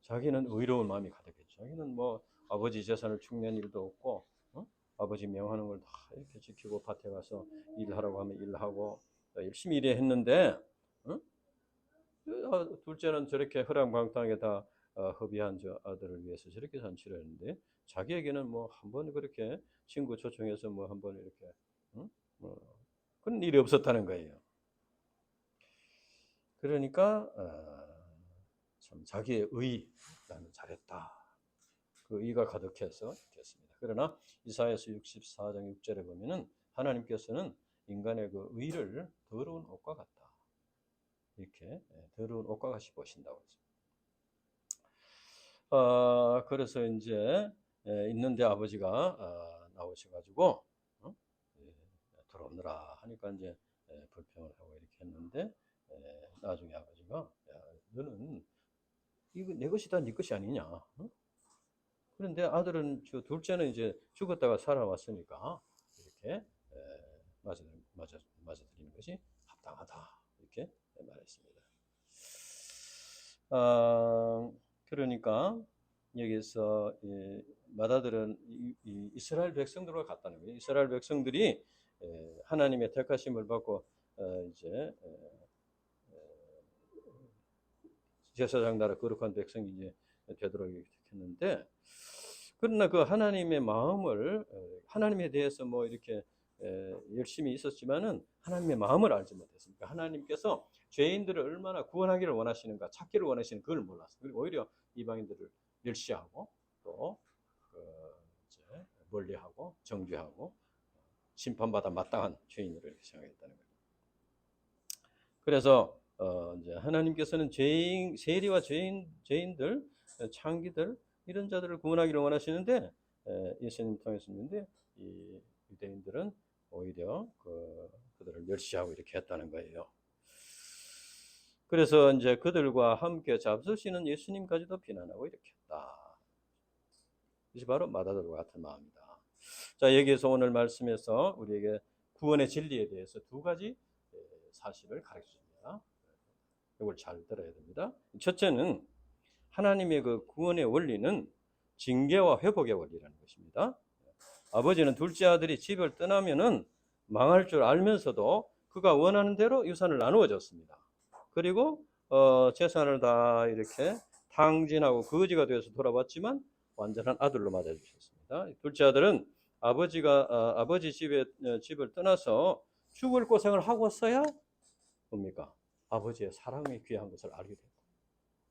자기는 의로운 마음이 가득했죠. 자기는 뭐 아버지 재산을 축내는 일도 없고 아버지 명하는 걸 다 이렇게 지키고 밭에 가서 일하라고 하면 일하고 열심히 일해 했는데 둘째는 저렇게 허랑방탕하게 다 허비한 저 아들을 위해서 저렇게 잔치를 했는데 자기에게는 뭐 한 번 그렇게 친구 초청해서 뭐 한 번 이렇게 뭐 그런 일이 없었다는 거예요. 그러니까 참 자기의 의, 나는 잘했다. 그 의가 가득해서 됐습니다. 그러나 이사야서 64장 6절에 보면은 하나님께서는 인간의 그 의를 더러운 옷과 같다. 이렇게 더러운 옷과 같이 보신다고 했습니다. 그래서 이제 있는데 아버지가 나오셔가지고 들어오느라 하니까 이제 불평을 하고 이렇게 했는데 나중에 아버지가 야, 너는 이거 내 것이다 네 것이 아니냐? 그런데 아들은 둘째는 이제 죽었다가 살아왔으니까 이렇게 맞아들이는 것이 합당하다 이렇게 말했습니다. 그러니까 여기서 맏아들은 이스라엘 백성들과 같다는 거예요. 이스라엘 백성들이 하나님의 택하심을 받고 이제 제사장 나라 거룩한 백성이 이제 되도록 했는데 그러나 그 하나님의 마음을 하나님에 대해서 뭐 이렇게 열심히 있었지만은 하나님의 마음을 알지 못했습니다. 하나님께서 죄인들을 얼마나 구원하기를 원하시는가, 찾기를 원하시는 그걸 몰랐어요. 그리고 오히려 이방인들을 멸시하고 또 이제 멀리하고 정죄하고 심판받아 마땅한 죄인으로 이렇게 생각했다는 거예요. 그래서 이제 하나님께서는 세리와 죄인들, 창기들 이런 자들을 구원하기를 원하시는데 예수님 통해서는데 이 유대인들은 오히려 그들을 멸시하고 이렇게 했다는 거예요. 그래서 이제 그들과 함께 잡수시는 예수님까지도 비난하고 이렇게 했다. 이것이 바로 마다들과 같은 마음이다. 자, 여기에서 오늘 말씀에서 우리에게 구원의 진리에 대해서 두 가지 사실을 가르쳐줍니다. 이걸 잘 들어야 됩니다. 첫째는 하나님의 그 구원의 원리는 징계와 회복의 원리라는 것입니다. 아버지는 둘째 아들이 집을 떠나면은 망할 줄 알면서도 그가 원하는 대로 유산을 나누어 줬습니다. 그리고 재산을 다 이렇게 탕진하고 거지가 되어서 돌아왔지만 완전한 아들로 맞아주셨습니다. 둘째 아들은 아버지 집을 떠나서 죽을 고생을 하고서야 뭡니까? 아버지의 사랑이 귀한 것을 알게 됐고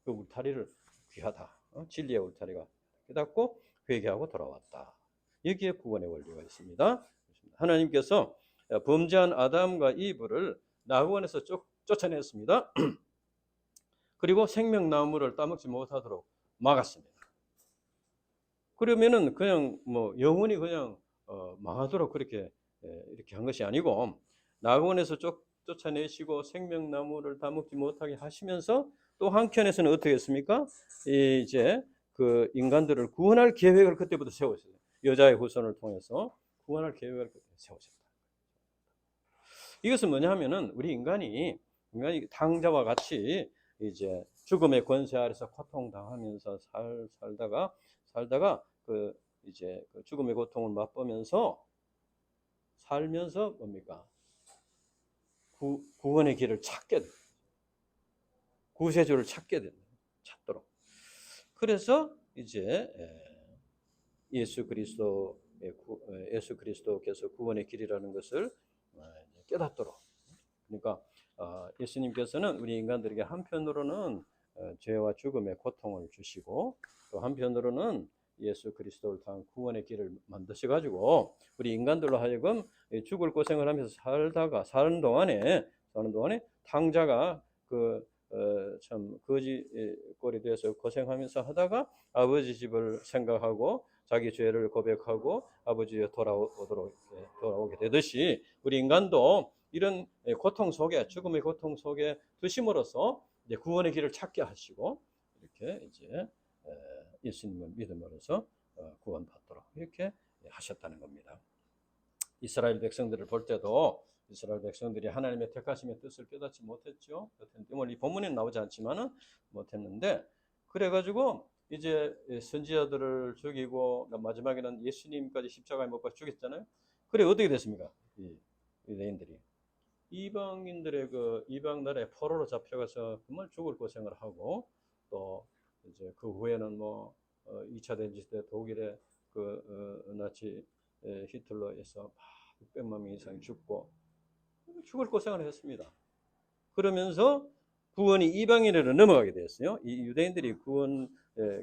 그 울타리를 귀하다. 진리의 울타리가 깨닫고 회개하고 돌아왔다. 여기에 구원의 원리가 있습니다. 하나님께서 범죄한 아담과 이브를 낙원에서 쫓아냈습니다. 그리고 생명나무를 따먹지 못하도록 막았습니다. 그러면은 그냥 뭐 영원히 그냥 망하도록 그렇게 이렇게 한 것이 아니고 낙원에서 쫓아내시고 생명나무를 따먹지 못하게 하시면서 또 한켠에서는 어떻게 했습니까? 이제 그 인간들을 구원할 계획을 그때부터 세웠어요. 여자의 후손을 통해서 구원할 계획을 그때 세우셨다. 이것은 뭐냐 하면은 우리 인간이 탕자와 같이 이제 죽음의 권세 아래서 고통당하면서 살다가 그 이제 그 죽음의 고통을 맛보면서 살면서 뭡니까? 구원의 길을 찾게 돼. 구세주를 찾도록. 그래서 이제 예수 그리스도께서 구원의 길이라는 것을 깨닫도록. 그러니까 예수님께서는 우리 인간들에게 한편으로는 죄와 죽음의 고통을 주시고 또 한편으로는 예수 그리스도를 통한 구원의 길을 만드셔가지고 우리 인간들로 하여금 죽을 고생을 하면서 사는 동안에 탕자가 참 거지 꼴이 돼서 고생하면서 하다가 아버지 집을 생각하고 자기 죄를 고백하고 아버지에 돌아오게 되듯이 우리 인간도 이런 고통 속에 죽음의 고통 속에 드심으로써 이제 구원의 길을 찾게 하시고 이렇게 이제 예수님을 믿음으로써 구원받도록 이렇게 하셨다는 겁니다. 이스라엘 백성들을 볼 때도 이스라엘 백성들이 하나님의 택하심의 뜻을 깨닫지 못했죠. 오늘 이 본문에 나오지 않지만은 못했는데 그래가지고 이제 선지자들을 죽이고 마지막에는 예수님까지 십자가에 못 박혀 죽였잖아요. 그래 어떻게 됐습니까? 이 유대인들이 이방인들의 이방 나라의 포로로 잡혀가서 정말 죽을 고생을 하고 또 이제 그 후에는 뭐 2차 대전 때 독일의 나치 히틀러에서 600만 명 이상이 죽고 죽을 고생을 했습니다. 그러면서 구원이 이방인으로 넘어가게 됐어요. 이 유대인들이 구원의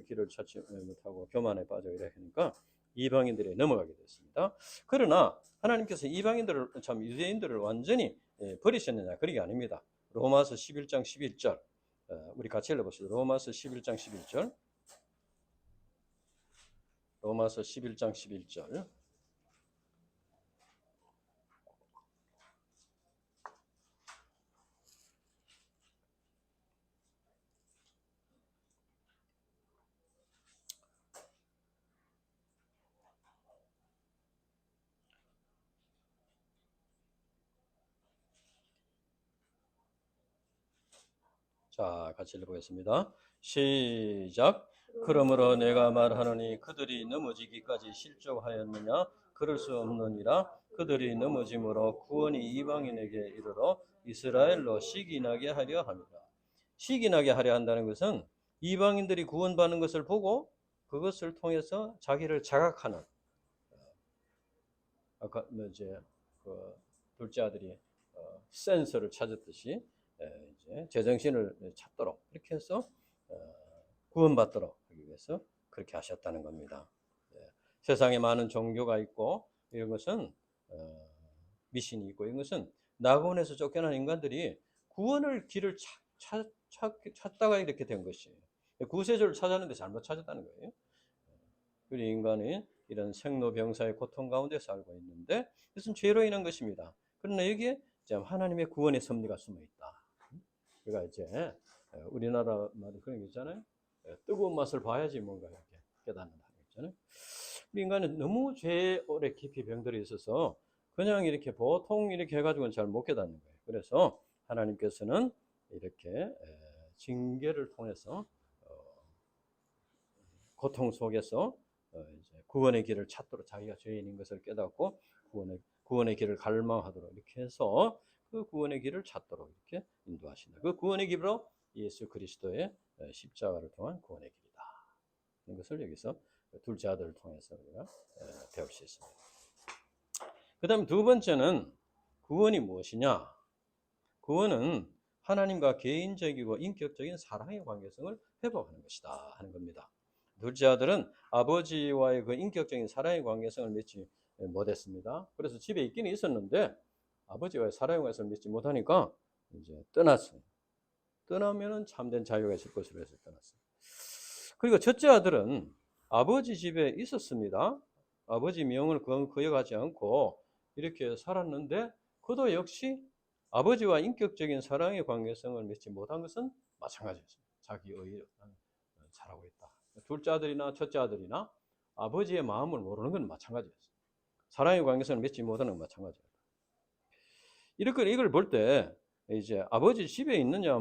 길을 찾지 못하고 교만에 빠져 이러니까 이방인들이 넘어가게 됐습니다. 그러나 하나님께서 유대인들을 완전히 버리셨느냐? 그게 아닙니다. 로마서 11장 11절 우리 같이 읽어봅시다. 로마서 11장 11절 로마서 11장 11절 자, 같이 읽어보겠습니다. 시작. 그러므로 내가 말하노니 그들이 넘어지기까지 실족하였느냐? 그럴 수 없느니라. 그들이 넘어짐으로 구원이 이방인에게 이르러 이스라엘로 시기나게 하려 합니다. 시기나게 하려 한다는 것은 이방인들이 구원받는 것을 보고 그것을 통해서 자기를 자각하는, 아까 이제 그 둘째 아들이 센서를 찾았듯이 이제 제정신을 찾도록 이렇게 해서 구원받도록 하기 위해서 그렇게 하셨다는 겁니다. 세상에 많은 종교가 있고 이런 것은 미신이 있고 이런 것은 낙원에서 쫓겨난 인간들이 구원을 길을 찾다가 이렇게 된 것이에요. 구세주를 찾았는데 잘못 찾았다는 거예요. 우리 인간이 이런 생로병사의 고통 가운데 살고 있는데 이것은 죄로 인한 것입니다. 그러나 여기에 하나님의 구원의 섭리가 숨어 있다. 그러니까 이제 우리나라 말이 그런 게 있잖아요. 뜨거운 맛을 봐야지 뭔가 이렇게 깨닫는다는 거 있잖아요. 우리 인간은 너무 죄에 오래 깊이 병들어 있어서 그냥 이렇게 보통 이렇게 해가지고는 잘 못 깨닫는 거예요. 그래서 하나님께서는 이렇게 징계를 통해서 고통 속에서 이제 구원의 길을 찾도록 자기가 죄인인 것을 깨닫고 구원의 길을 갈망하도록 이렇게 해서 그 구원의 길을 찾도록 이렇게 인도하신다. 그 구원의 길로 예수 그리스도의 십자가를 통한 구원의 길이다. 이것을 여기서 둘째 아들을 통해서 우리가 배울 수 있습니다. 그 다음 두 번째는 구원이 무엇이냐? 구원은 하나님과 개인적이고 인격적인 사랑의 관계성을 회복하는 것이다 하는 겁니다. 둘째 아들은 아버지와의 그 인격적인 사랑의 관계성을 맺지 못했습니다. 그래서 집에 있기는 있었는데 아버지와의 사랑의 관계성을 맺지 못하니까 이제 떠났어요. 떠나면은 참된 자유가 있을 것으로 해서 떠났어요. 그리고 첫째 아들은 아버지 집에 있었습니다. 아버지 명을 거역하지 않고 이렇게 살았는데 그도 역시 아버지와 인격적인 사랑의 관계성을 맺지 못한 것은 마찬가지였습니다. 자기 의의로 잘하고 있다. 둘째 아들이나 첫째 아들이나 아버지의 마음을 모르는 건 마찬가지였어요. 사랑의 관계성을 맺지 못하는 건 마찬가지였다. 이걸 볼 때 이제 아버지 집에 있느냐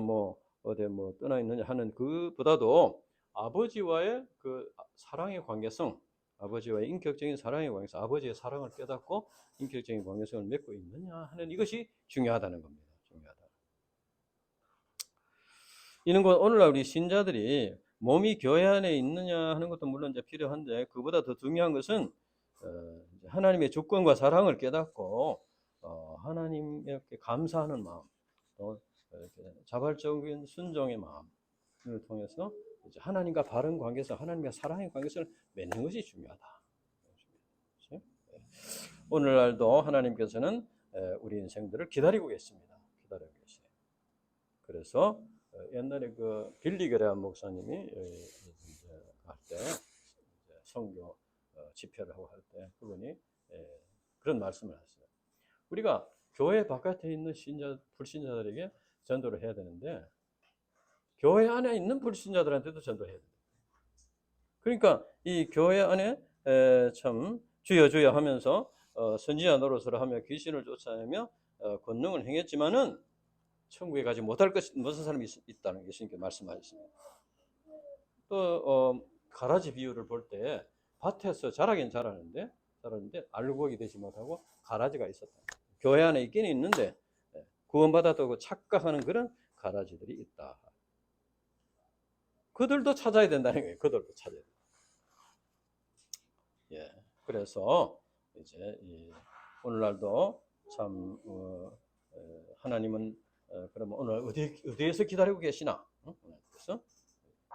어디 떠나 있느냐 하는 그보다도 아버지와의 그 사랑의 관계성, 아버지와의 인격적인 사랑의 관계성, 아버지의 사랑을 깨닫고 인격적인 관계성을 맺고 있느냐 하는 이것이 중요하다는 겁니다. 중요하다. 이런 건 오늘날 우리 신자들이 몸이 교회 안에 있느냐 하는 것도 물론 이제 필요한데 그보다 더 중요한 것은 하나님의 주권과 사랑을 깨닫고 하나님께 감사하는 마음, 또 자발적인 순종의 마음을 통해서 이제 하나님과 바른 관계성, 하나님과 사랑의 관계성을 맺는 것이 중요하다. 오늘날도 하나님께서는 우리 인생들을 기다리고 계십니다. 기다리고 계세요. 그래서 옛날에 그 빌리 그레함 목사님이 할 때 선교 집회를 하고 할 때 그분이 그런 말씀을 하셨어요. 우리가 교회 바깥에 있는 불신자들에게 전도를 해야 되는데 교회 안에 있는 불신자들한테도 전도해야 된다. 그러니까 이 교회 안에 참 주여 주여 하면서 선지자 노릇을 하며 귀신을 쫓아내며 권능을 행했지만은 천국에 가지 못할 무슨 사람이 있다는 예수님께 말씀하셨습니다. 또 가라지 비유를 볼 때 밭에서 자라긴 자랐는데 알곡이 되지 못하고 가라지가 있었다. 교회 안에 있기는 있는데 구원받았다고 착각하는 그런 가라지들이 있다. 그들도 찾아야 된다는 거예요. 그들도 찾아야 된다. 예. 그래서 이제 오늘날도 참 하나님은 그러면 오늘 어디에서 기다리고 계시나? 그래서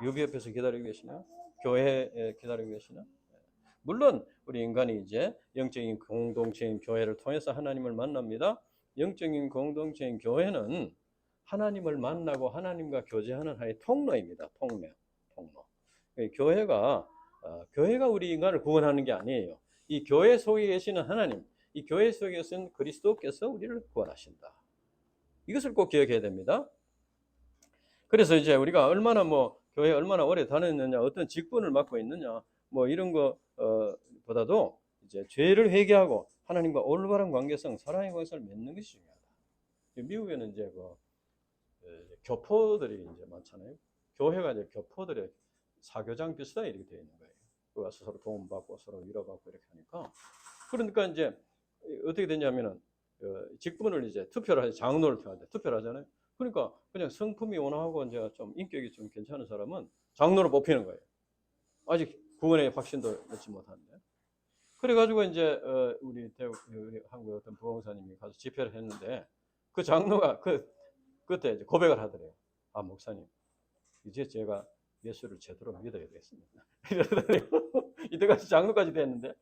유비 옆에서 기다리고 계시나? 교회에 기다리고 계시나? 물론 우리 인간이 이제 영적인 공동체인 교회를 통해서 하나님을 만납니다. 영적인 공동체인 교회는 하나님을 만나고 하나님과 교제하는 하나의 통로입니다. 통로. 교회가 우리 인간을 구원하는 게 아니에요. 이 교회 속에 계시는 하나님, 이 교회 속에 계신 그리스도께서 우리를 구원하신다. 이것을 꼭 기억해야 됩니다. 그래서 이제 우리가 얼마나 교회에 얼마나 오래 다녔느냐, 어떤 직분을 맡고 있느냐, 이런 거 보다도 이제 죄를 회개하고 하나님과 올바른 관계성, 사랑의 관계성을 맺는 것이 중요하다. 미국에는 이제 교포들이 이제 많잖아요. 교회가 이제 교포들의 사교장 비슷하게 이렇게 되어 있는 거예요. 와서 서로 도움받고 서로 위로받고 이렇게 하니까. 그러니까 이제 어떻게 되냐면은 직분을 이제 장로를 투표를 하잖아요. 그러니까 그냥 성품이 온화하고 이제 좀 인격이 좀 괜찮은 사람은 장로로 뽑히는 거예요. 아직 구원의 확신도 얻지 못하는데. 그래가지고 이제 우리 한국의 어떤 부흥사님이 가서 집회를 했는데 그 장로가 그때 이제 고백을 하더래요. 아, 목사님, 이제 제가 예수를 제대로 믿어야 되겠습니다. 이때까지 장로까지 됐는데,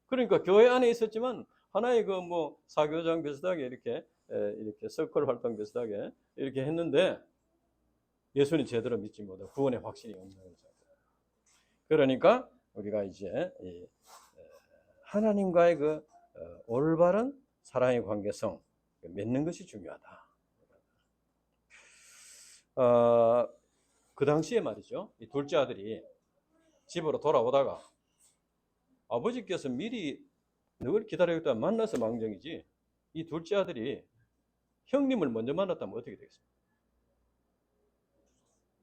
그러니까 교회 안에 있었지만 하나의 그 뭐 사교장 비슷하게 이렇게 서클 활동 비슷하게 이렇게 했는데 예수는 제대로 믿지 못하고 구원의 확신이 없는 거죠. 그러니까 우리가 이제 하나님과의 그 올바른 사랑의 관계성 맺는 것이 중요하다. 그 당시에 말이죠, 이 둘째 아들이 집으로 돌아오다가 아버지께서 미리 늘 기다리겠다 만나서 망정이지, 이 둘째 아들이 형님을 먼저 만났다면 어떻게 되겠습니까?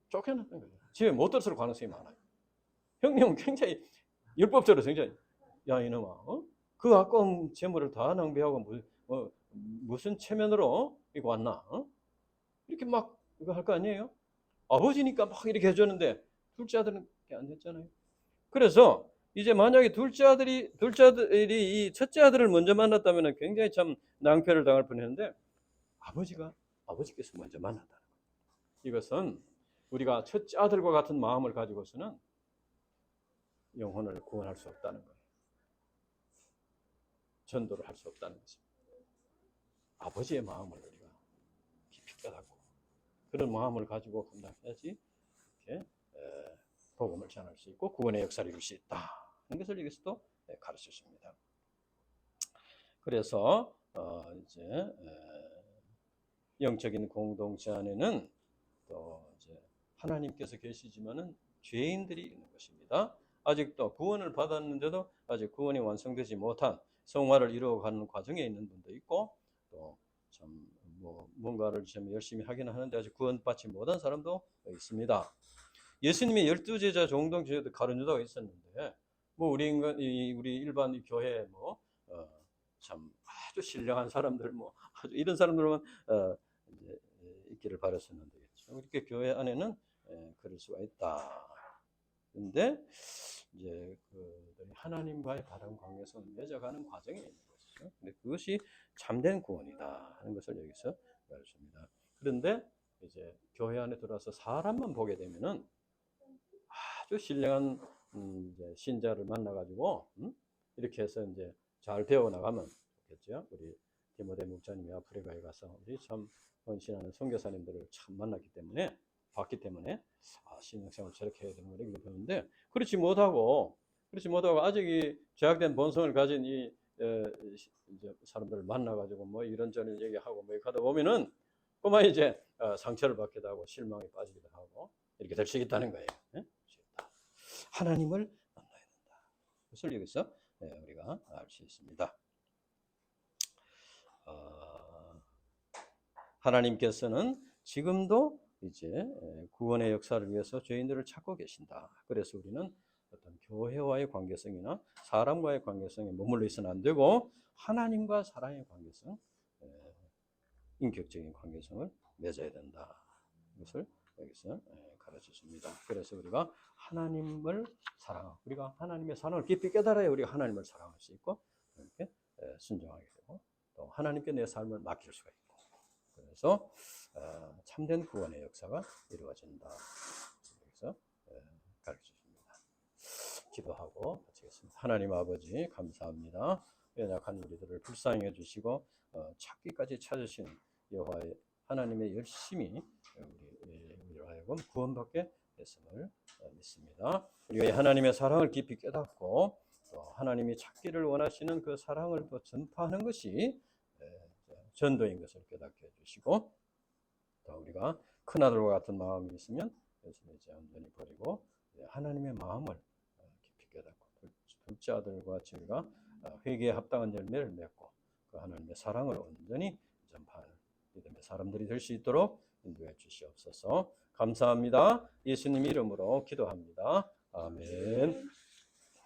쫓겨났던 거예요. 집에 못 들어설 가능성이 많아요. 형님은 굉장히 율법적으로 굉장히, 야 이놈아, 그 아까운 재물을 다 낭비하고 무슨 체면으로 이거 왔나? 이렇게 막 이거 할 거 아니에요? 아버지니까 막 이렇게 해줬는데 둘째 아들은 그렇게 안 됐잖아요. 그래서 이제 만약에 둘째 아들이 이 첫째 아들을 먼저 만났다면 굉장히 참 낭패를 당할 뻔했는데 아버지께서 먼저 만났다는 거예요. 이것은 우리가 첫째 아들과 같은 마음을 가지고서는 영혼을 구원할 수 없다는 거예요. 전도를 할 수 없다는 것입니다. 아버지의 마음을 우리가 깊이 깨닫고 그런 마음을 가지고 감당해야지 이렇게 복음을 전할 수 있고 구원의 역사를 이룰 수 있다 하는 것을 여기서도 가르쳐 줍니다. 그래서 이제 영적인 공동체 안에는 또 이제 하나님께서 계시지만은 죄인들이 있는 것입니다. 아직도 구원을 받았는데도 아직 구원이 완성되지 못한 성화를 이루어가는 과정에 있는 분도 있고, 또 참 뭔가를 좀 열심히 하긴 하는데 아직 구원받지 못한 사람도 있습니다. 예수님의 12제자 공동체에도 가룟 유다가 있었는데, 뭐 우리 일반 교회 참 아주 신령한 사람들 아주 이런 사람들만 이제 있기를 바랐었는데, 이렇게 교회 안에는 그럴 수가 있다. 근데 이제 그들이 하나님과의 바른 관계에서 맺어가는 과정에 있는 것이죠. 근데 그것이 참된 구원이다 하는 것을 여기서 말씀합니다. 그런데 이제 교회 안에 들어와서 사람만 보게 되면은 아주 신령한 이제 신자를 만나가지고 이렇게 해서 이제 잘 되어 나가면 좋겠죠. 우리 디모데 목사님이 아프리카에 가서 우리 참 헌신하는 선교사님들을 참 만났기 때문에 봤기 때문에 신앙생활을 저렇게 해야 되는 걸 이렇게 배우는데, 그렇지 못하고 아직 이 죄악된 본성을 가진 이 이제 사람들을 만나가지고 뭐 이런저런 얘기하고 뭐 이렇게 하다 보면은 그만 이제 상처를 받기도 하고 실망에 빠지기도 하고 이렇게 될 수 있다는 거예요. 하나님을 만나야 된다. 그것을 여기서 우리가 알 수 있습니다. 하나님께서는 지금도 이제 구원의 역사를 위해서 죄인들을 찾고 계신다. 그래서 우리는 어떤 교회와의 관계성이나 사람과의 관계성에 머물러 있어는 안 되고 하나님과 사람의 관계성, 인격적인 관계성을 맺어야 된다. 이것을 여기서 가르쳐 줍니다. 그래서 우리가 하나님을 사랑하고, 우리가 하나님의 사랑을 깊이 깨달아야 우리가 하나님을 사랑할 수 있고 이렇게 순종하게 되고 또 하나님께 내 삶을 맡길 수가 있고, 그래서 참된 구원의 역사가 이루어진다. 그래서 가르쳐 줍니다. 기도하고 마치겠습니다. 하나님 아버지 감사합니다. 연약한 우리들을 불쌍히 해주시고 찾기까지 찾으신 여호와의 하나님의 열심히 우리로 하여금 구원받게 했음을 믿습니다. 우리가 하나님의 사랑을 깊이 깨닫고 또 하나님이 찾기를 원하시는 그 사랑을 또 전파하는 것이 전도인 것을 깨닫게 해주시고, 또 우리가 큰아들과 같은 마음이 있으면 예수를 이제 온전히 버리고 하나님의 마음을 깊이 깨닫고 둘째 아들과 저희가 회개에 합당한 열매를 맺고 그 하나님의 사랑을 온전히 전파하는 믿음의 사람들이 될 수 있도록 인도해 주시옵소서. 감사합니다. 예수님 이름으로 기도합니다. 아멘.